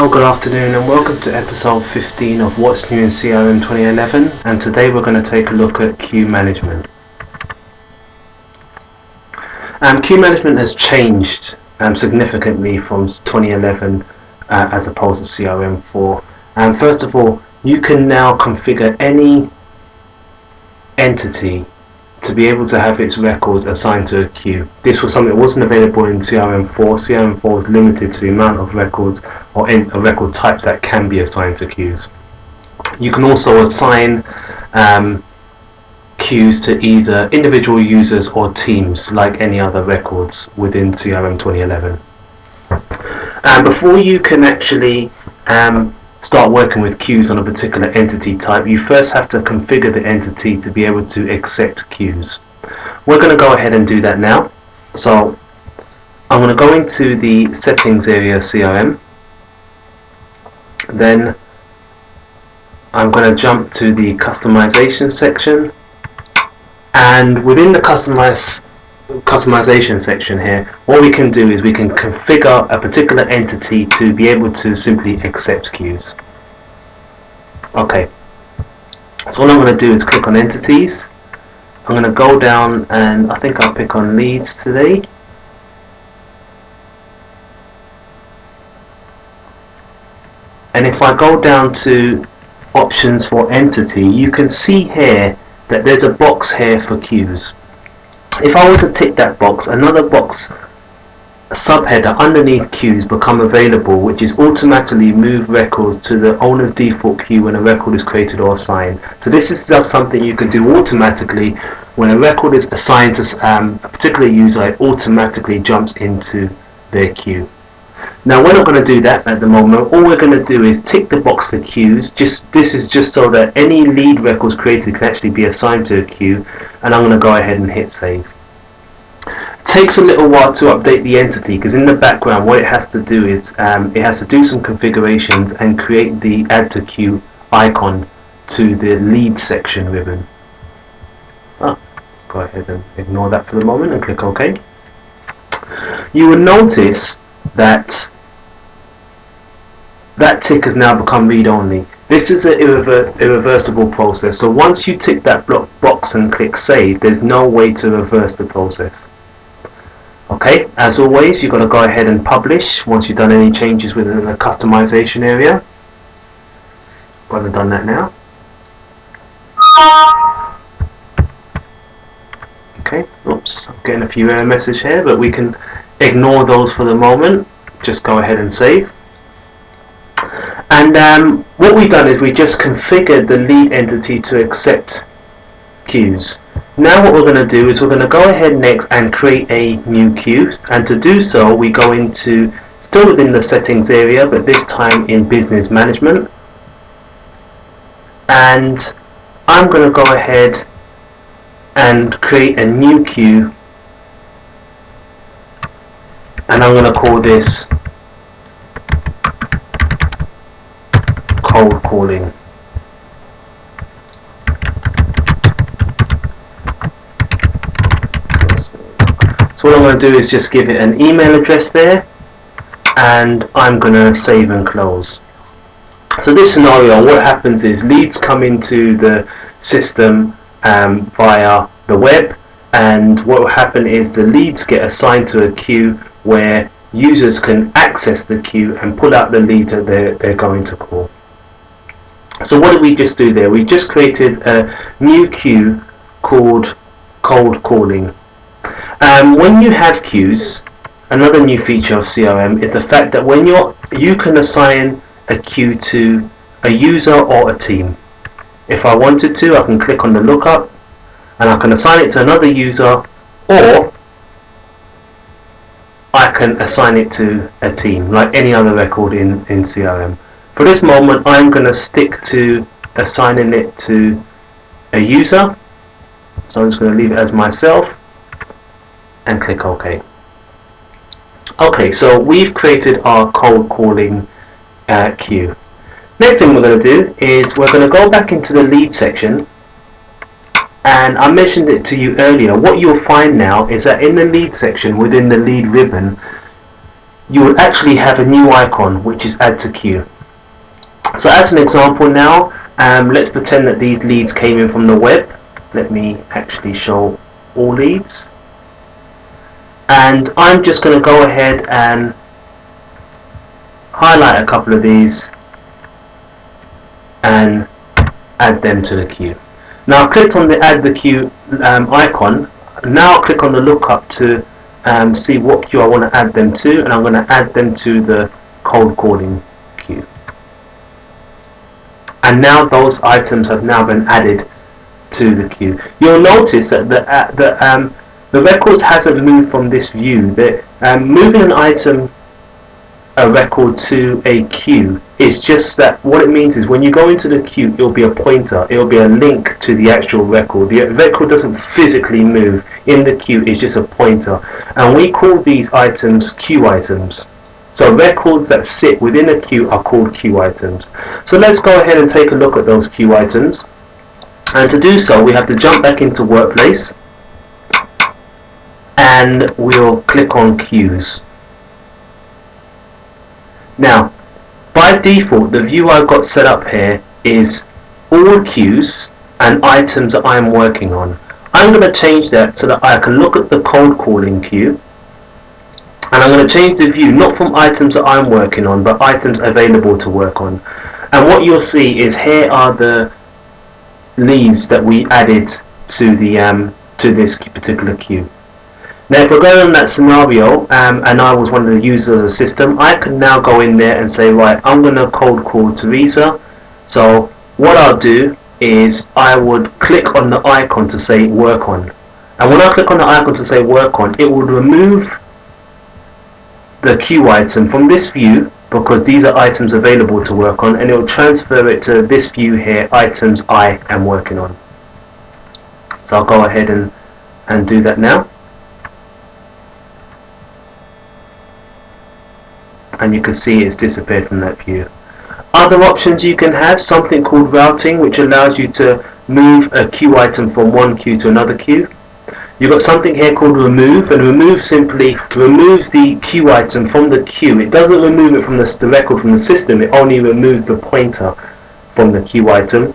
Hello, good afternoon and welcome to episode 15 of What's New in CRM 2011, and today we're going to take a look at queue management. Queue management has changed significantly from 2011 as opposed to CRM4. First of all, you can now configure any entity to be able to have its records assigned to a queue. This was something that wasn't available in CRM4. CRM4 was limited to the amount of records or record types that can be assigned to queues. You can also assign queues to either individual users or teams like any other records within CRM 2011. Before you can actually start working with queues on a particular entity type, you first have to configure the entity to be able to accept queues. We're going to go ahead and do that now. So I'm going to go into the settings area CRM, then I'm going to jump to the customization section, and within the customization section here, what we can do is we can configure a particular entity to be able to simply accept queues. Okay, so all I'm going to do is click on entities. I'm going to go down and I think I'll pick on leads today. And if I go down to options for entity, you can see here that there's a box here for queues. If I was to tick that box, another box, a subheader underneath queues become available, which is automatically move records to the owner's default queue when a record is created or assigned. So this is just something you can do automatically. When a record is assigned to a particular user, it automatically jumps into their queue. Now we're not going to do that at the moment. All we're going to do is tick the box for queues. This is just so that any lead records created can actually be assigned to a queue, and I'm going to go ahead and hit save. It takes a little while to update the entity because in the background what it has to do is it has to do some configurations and create the add to queue icon to the lead section ribbon. Let's go ahead and ignore that for the moment and click OK. You will notice that tick has now become read-only. This is an irreversible process, so once you tick that box and click save, there's no way to reverse the process. Okay, as always, you've got to go ahead and publish once you've done any changes within the customization area. I've done that now. Okay, oops, I'm getting a few error messages here, but we can ignore those for the moment. Just go ahead and save. And what we've done is we just configured the lead entity to accept queues. Now what we're going to do is we're going to go ahead next and create a new queue, and to do so we go into, still within the settings area, but this time in business management, and I'm going to go ahead and create a new queue, and I'm going to call this cold calling. So what I'm going to do is just give it an email address there, and I'm going to save and close. So this scenario, what happens is leads come into the system via the web, and what will happen is the leads get assigned to a queue where users can access the queue and pull out the leads that they're going to call. So what did we just do there? We just created a new queue called cold calling. When you have queues, another new feature of CRM is the fact that when you can assign a queue to a user or a team. If I wanted to, I can click on the lookup and I can assign it to another user, or I can assign it to a team like any other record in CRM. For this moment, I'm going to stick to assigning it to a user, so I'm just going to leave it as myself and click OK. Okay, so we've created our cold calling queue. Next thing we're going to do is we're going to go back into the lead section, and I mentioned it to you earlier. What you'll find now is that in the lead section within the lead ribbon, you would actually have a new icon, which is add to queue. So as an example now, let's pretend that these leads came in from the web. Let me actually show all leads. And I'm just going to go ahead and highlight a couple of these and add them to the queue. Now I clicked on the add the queue icon. Now I'll click on the lookup to see what queue I want to add them to, and I'm going to add them to the cold calling queue. And now those items have now been added to the queue. You'll notice that the records hasn't moved from this view. Moving an item, a record, to a queue is just that what it means is when you go into the queue, it'll be a pointer, it'll be a link to the actual record. The record doesn't physically move. In the queue is just a pointer, and we call these items queue items. So records that sit within a queue are called queue items. So let's go ahead and take a look at those queue items. And to do so, we have to jump back into Workplace, and we'll click on queues. Now, by default, the view I've got set up here is all queues and items that I'm working on. I'm going to change that so that I can look at the cold calling queue, and I'm going to change the view not from items that I'm working on, but items available to work on. And what you'll see is here are the leads that we added to the to this particular queue. Now if we're going on that scenario and I was one of the users of the system, I can now go in there and say, right, I'm going to cold call Teresa. So what I'll do is I would click on the icon to say work on, and when I click on the icon to say work on, it will remove the queue item from this view, because these are items available to work on, and it will transfer it to this view here, items I am working on. So I'll go ahead and do that now. And you can see it's disappeared from that view. Other options you can have, something called routing, which allows you to move a queue item from one queue to another queue. You've got something here called remove, and remove simply removes the queue item from the queue. It doesn't remove it from the record from the system, it only removes the pointer from the queue item.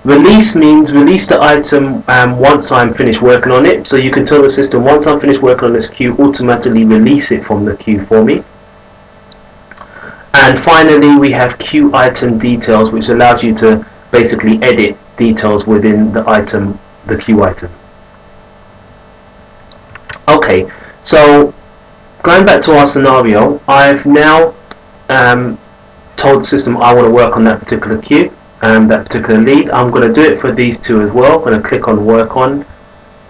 Release means release the item once I'm finished working on it. So you can tell the system, once I'm finished working on this queue, automatically release it from the queue for me. And finally we have queue item details, which allows you to basically edit details within the item, the queue item. Okay, so going back to our scenario, I've now told the system I want to work on that particular queue and that particular lead. I'm going to do it for these two as well. I'm going to click on work on,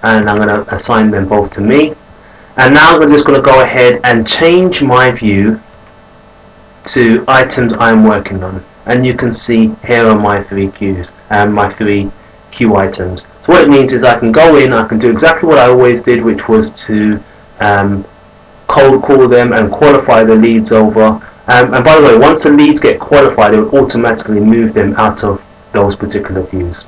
and I'm going to assign them both to me. And now I'm just going to go ahead and change my view to items I'm working on, and you can see here are my three queues and my three queue items. So what it means is I can go in, I can do exactly what I always did, which was to cold call them and qualify the leads over. And by the way, once the leads get qualified, it will automatically move them out of those particular views.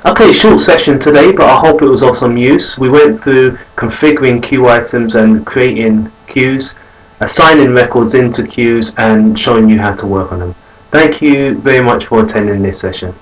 Okay, short session today, but I hope it was of some use. We went through configuring queue items and creating queues, assigning records into queues, and showing you how to work on them. Thank you very much for attending this session.